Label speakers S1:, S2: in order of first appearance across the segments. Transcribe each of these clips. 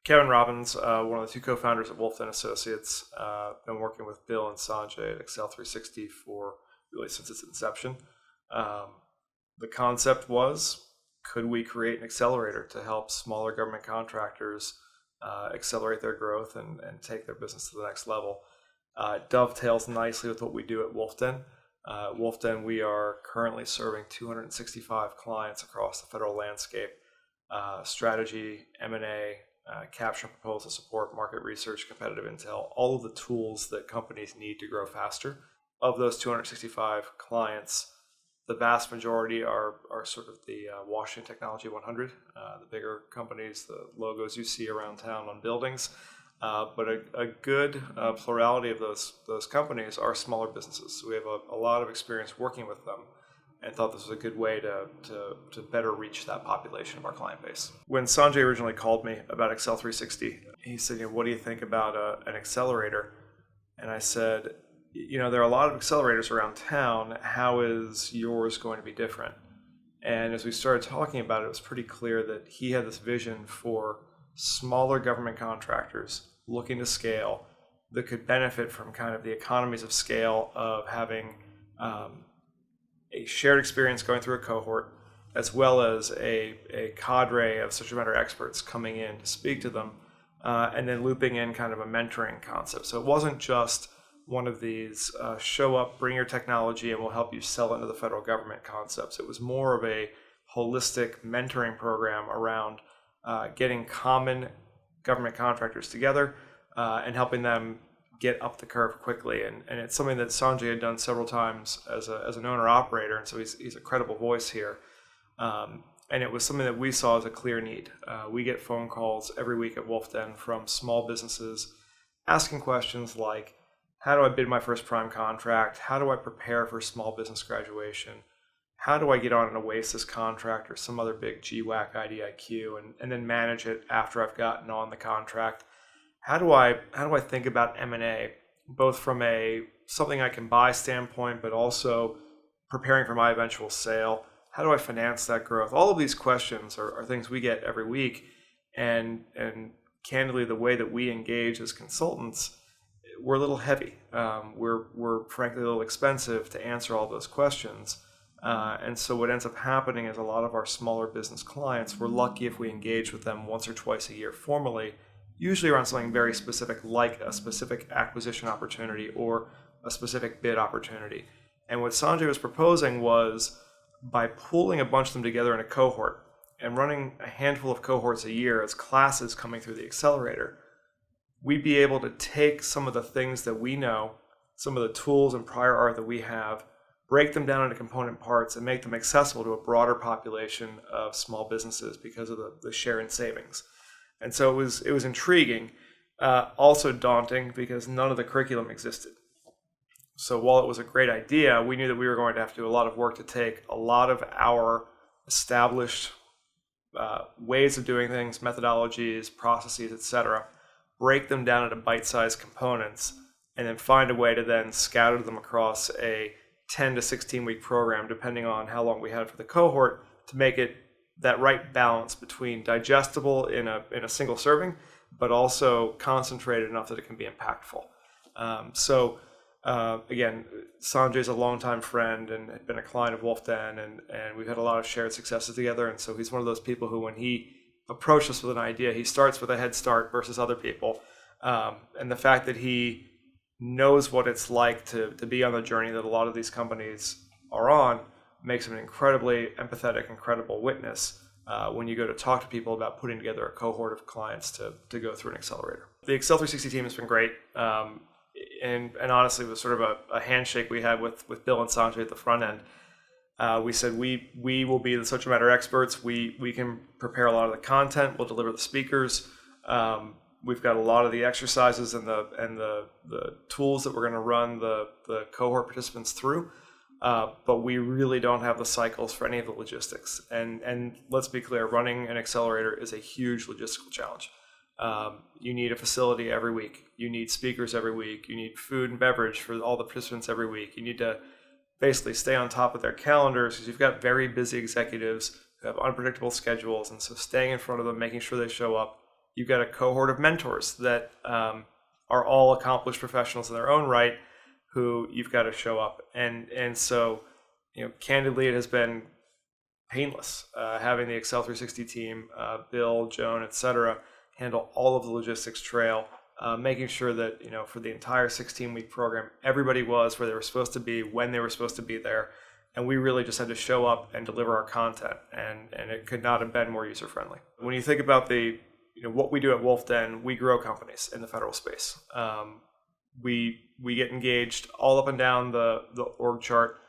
S1: Kevin Robbins, one of the two co-founders of ACEL360's, been working with Bill and Sanjay at ACEL360 for really since its inception. The concept was, could we create an accelerator to help smaller government contractors accelerate their growth and take their business to the next level? It dovetails nicely with what we do at Wolfden. At Wolfden, we are currently serving 265 clients across the federal landscape. Strategy, M&A, capture and proposal support, market research, competitive intel, all of the tools that companies need to grow faster. Of those 265 clients, the vast majority are sort of the Washington Technology 100, the bigger companies, the logos you see around town on buildings. But a good plurality of those companies are smaller businesses. So we have a lot of experience working with them and thought this was a good way to better reach that population of our client base. When Sanjay originally called me about ACEL360, he said, what do you think about an accelerator? And I said, there are a lot of accelerators around town. How is yours going to be different? And as we started talking about it, it was pretty clear that he had this vision for smaller government contractors looking to scale that could benefit from kind of the economies of scale of having a shared experience going through a cohort, as well as a cadre of subject matter experts coming in to speak to them, and then looping in kind of a mentoring concept. So it wasn't just one of these show up, bring your technology, and we'll help you sell into the federal government concepts. It was more of a holistic mentoring program around getting common government contractors together and helping them get up the curve quickly. And it's something that Sanjay had done several times as an owner-operator, and so he's a credible voice here. And it was something that we saw as a clear need. We get phone calls every week at Wolfden from small businesses asking questions like, how do I bid my first prime contract? How do I prepare for small business graduation? How do I get on an OASIS contract or some other big GWAC IDIQ and then manage it after I've gotten on the contract? How do I think about M&A, both from a something I can buy standpoint, but also preparing for my eventual sale? How do I finance that growth? All of these questions are things we get every week, and candidly, the way that we engage as consultants, we're a little heavy. We're frankly a little expensive to answer all those questions. And so what ends up happening is a lot of our smaller business clients, we're lucky if we engage with them once or twice a year formally, usually around something very specific, like a specific acquisition opportunity or a specific bid opportunity. And what Sanjay was proposing was, by pooling a bunch of them together in a cohort and running a handful of cohorts a year as classes coming through the accelerator, we'd be able to take some of the things that we know, some of the tools and prior art that we have, break them down into component parts and make them accessible to a broader population of small businesses because of the share in savings. And so it was intriguing, also daunting because none of the curriculum existed. So while it was a great idea, we knew that we were going to have to do a lot of work to take a lot of our established ways of doing things, methodologies, processes, etc., break them down into bite-sized components, and then find a way to then scatter them across a 10 to 16-week program, depending on how long we had for the cohort, to make it that right balance between digestible in a single serving, but also concentrated enough that it can be impactful. Again, Sanjay's a longtime friend and had been a client of Wolfden, and we've had a lot of shared successes together. And so he's one of those people who, when he approached us with an idea, he starts with a head start versus other people. And the fact that he knows what it's like to be on the journey that a lot of these companies are on makes him an incredibly empathetic and credible witness when you go to talk to people about putting together a cohort of clients to go through an accelerator. The ACEL360 team has been great. And honestly, it was sort of a handshake we had with Bill and Sanjay at the front end. We said we will be the subject matter experts. We can prepare a lot of the content. We'll deliver the speakers. We've got a lot of the exercises and the tools that we're going to run the cohort participants through. But we really don't have the cycles for any of the logistics. And let's be clear, running an accelerator is a huge logistical challenge. You need a facility every week. You need speakers every week. You need food and beverage for all the participants every week. You need to basically stay on top of their calendars because you've got very busy executives who have unpredictable schedules. And so staying in front of them, making sure they show up, you've got a cohort of mentors that are all accomplished professionals in their own right who you've got to show up. And so, candidly, it has been painless having the ACEL360 team, Bill, Joan, et cetera, handle all of the logistics trail, making sure that, for the entire 16-week program, everybody was where they were supposed to be, when they were supposed to be there. And we really just had to show up and deliver our content. And it could not have been more user-friendly. When you think about what we do at Wolf Den, we grow companies in the federal space. We get engaged all up and down the org chart,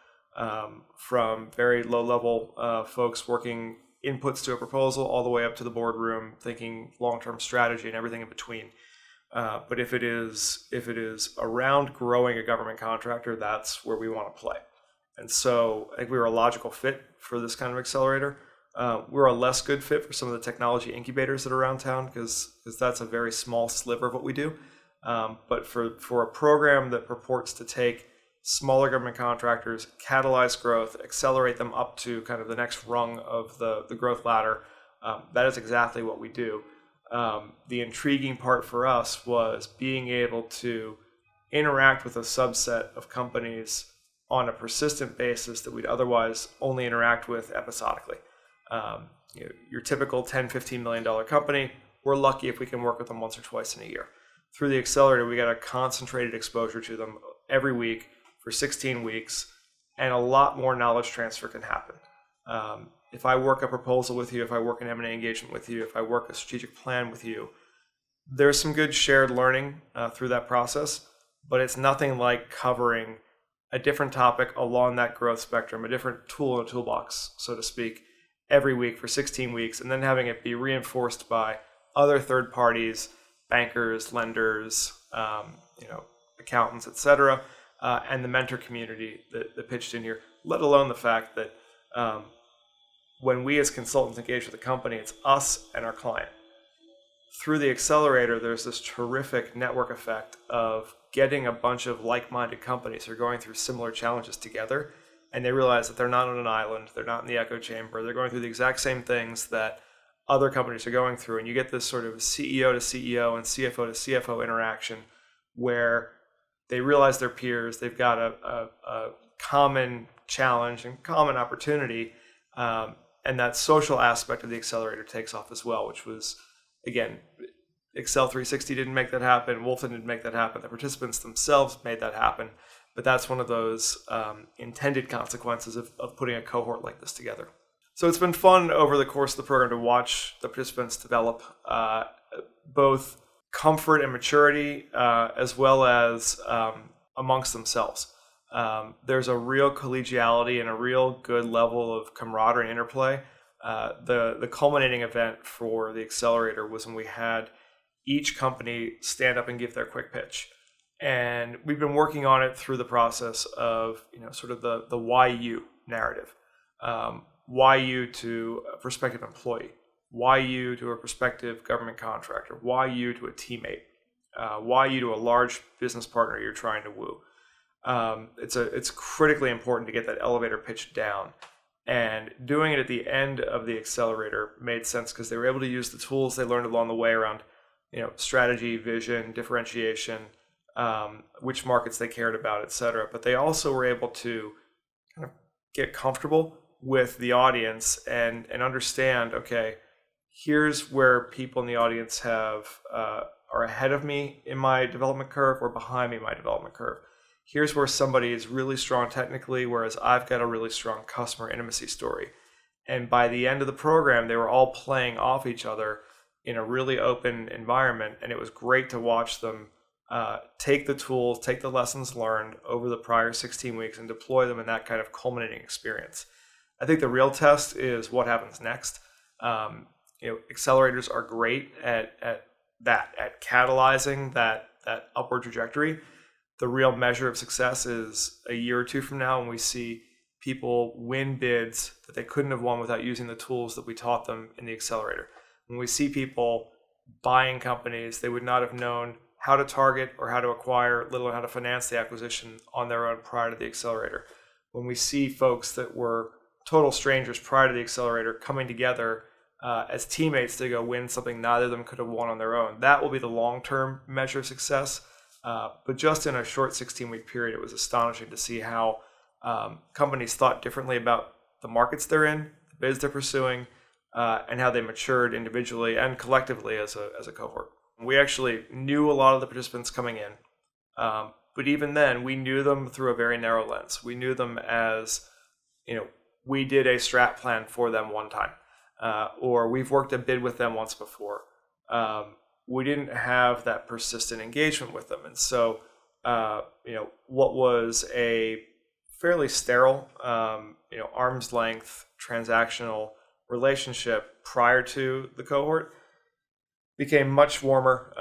S1: from very low-level folks working inputs to a proposal all the way up to the boardroom, thinking long-term strategy and everything in between. But if it is around growing a government contractor, that's where we want to play. And so I think we were a logical fit for this kind of accelerator. We're a less good fit for some of the technology incubators that are around town because that's a very small sliver of what we do. But for a program that purports to take smaller government contractors, catalyze growth, accelerate them up to kind of the next rung of the growth ladder, that is exactly what we do. The intriguing part for us was being able to interact with a subset of companies on a persistent basis that we'd otherwise only interact with episodically. Your typical $10, $15 million company, we're lucky if we can work with them once or twice in a year. Through the accelerator, we got a concentrated exposure to them every week for 16 weeks, and a lot more knowledge transfer can happen. If I work a proposal with you, if I work an M&A engagement with you, if I work a strategic plan with you, there's some good shared learning through that process, but it's nothing like covering a different topic along that growth spectrum, a different tool in a toolbox, so to speak, every week for 16 weeks, and then having it be reinforced by other third parties, bankers, lenders, accountants, et cetera, and the mentor community that pitched in here, let alone the fact that when we as consultants engage with a company, it's us and our client. Through the accelerator, there's this terrific network effect of getting a bunch of like-minded companies who are going through similar challenges together, and they realize that they're not on an island, they're not in the echo chamber, they're going through the exact same things that other companies are going through, and you get this sort of CEO to CEO and CFO to CFO interaction where they realize their peers, they've got a common challenge and common opportunity, and that social aspect of the accelerator takes off as well, which was, again, ACEL360 didn't make that happen, Wolfen didn't make that happen, the participants themselves made that happen, but that's one of those intended consequences of putting a cohort like this together. So it's been fun over the course of the program to watch the participants develop both comfort and maturity as well as amongst themselves. There's a real collegiality and a real good level of camaraderie and interplay. The culminating event for the accelerator was when we had each company stand up and give their quick pitch. And we've been working on it through the process of, sort of the why you narrative. Why you to a prospective employee? Why you to a prospective government contractor? Why you to a teammate? Why you to a large business partner you're trying to woo? It's critically important to get that elevator pitch down. And doing it at the end of the accelerator made sense because they were able to use the tools they learned along the way around, strategy, vision, differentiation, which markets they cared about, et cetera. But they also were able to kind of get comfortable with the audience and understand, okay, here's where people in the audience are ahead of me in my development curve or behind me in my development curve. Here's where somebody is really strong technically, whereas I've got a really strong customer intimacy story. And by the end of the program, they were all playing off each other in a really open environment. And it was great to watch them take the tools, take the lessons learned over the prior 16 weeks and deploy them in that kind of culminating experience. I think the real test is what happens next. Accelerators are great at catalyzing that upward trajectory. The real measure of success is a year or two from now when we see people win bids that they couldn't have won without using the tools that we taught them in the accelerator. When we see people buying companies they would not have known how to target or how to acquire, let alone how to finance the acquisition on their own prior to the accelerator. When we see folks that were total strangers prior to the accelerator coming together as teammates to go win something neither of them could have won on their own. That will be the long-term measure of success. But just in a short 16-week period, it was astonishing to see how companies thought differently about the markets they're in, the bids they're pursuing, and how they matured individually and collectively as a cohort. We actually knew a lot of the participants coming in, but even then, we knew them through a very narrow lens. We knew them as, we did a strat plan for them one time, or we've worked a bid with them once before. We didn't have that persistent engagement with them. And so, what was a fairly sterile, arm's length transactional relationship prior to the cohort became much warmer,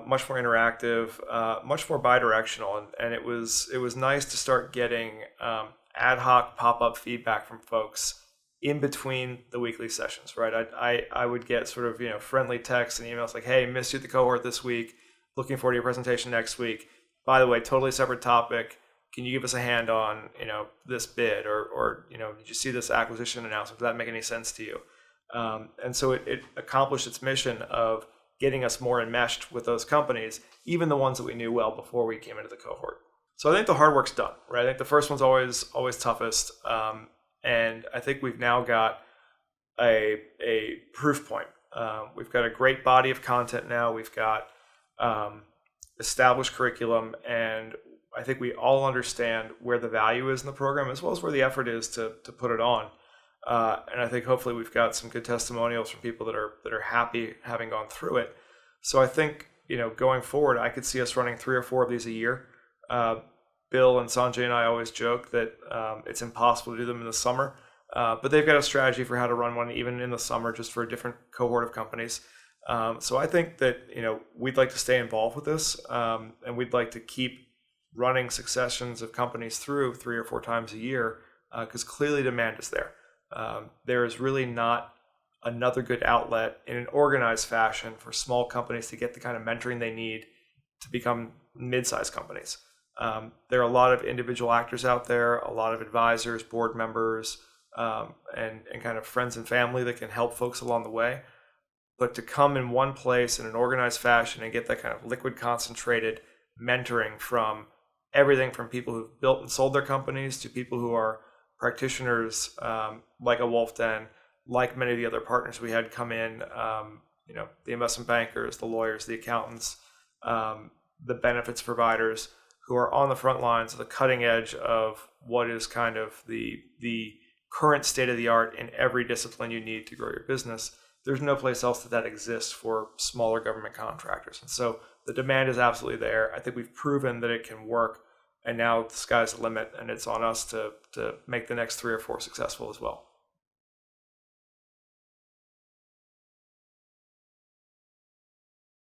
S1: much more interactive, much more bidirectional. And it was nice to start getting ad hoc pop-up feedback from folks in between the weekly sessions, right? I would get sort of, friendly texts and emails like, hey, missed you at the cohort this week. Looking forward to your presentation next week. By the way, totally separate topic. Can you give us a hand on, this bid or did you see this acquisition announcement? Does that make any sense to you? And so it accomplished its mission of getting us more enmeshed with those companies, even the ones that we knew well before we came into the cohort. So I think the hard work's done, right? I think the first one's always toughest. And I think we've now got a proof point. We've got a great body of content now. We've got established curriculum, and I think we all understand where the value is in the program as well as where the effort is to put it on. And I think hopefully we've got some good testimonials from people that are happy having gone through it. So I think, going forward, I could see us running 3 or 4 of these a year. Bill and Sanjay and I always joke that it's impossible to do them in the summer, but they've got a strategy for how to run one even in the summer, just for a different cohort of companies. So I think that, we'd like to stay involved with this, and we'd like to keep running successions of companies through 3 or 4 times a year, because clearly demand is there. There is really not another good outlet in an organized fashion for small companies to get the kind of mentoring they need to become mid-sized companies. There are a lot of individual actors out there, a lot of advisors, board members, and kind of friends and family that can help folks along the way. But to come in one place in an organized fashion and get that kind of liquid concentrated mentoring from everything from people who've built and sold their companies to people who are practitioners, like a Wolf Den, like many of the other partners we had come in, the investment bankers, the lawyers, the accountants, the benefits providers who are on the front lines, the cutting edge of what is kind of the current state of the art in every discipline you need to grow your business. There's no place else that exists for smaller government contractors. And so the demand is absolutely there. I think we've proven that it can work. And now the sky's the limit, and it's on us to make the next 3 or 4 successful as well.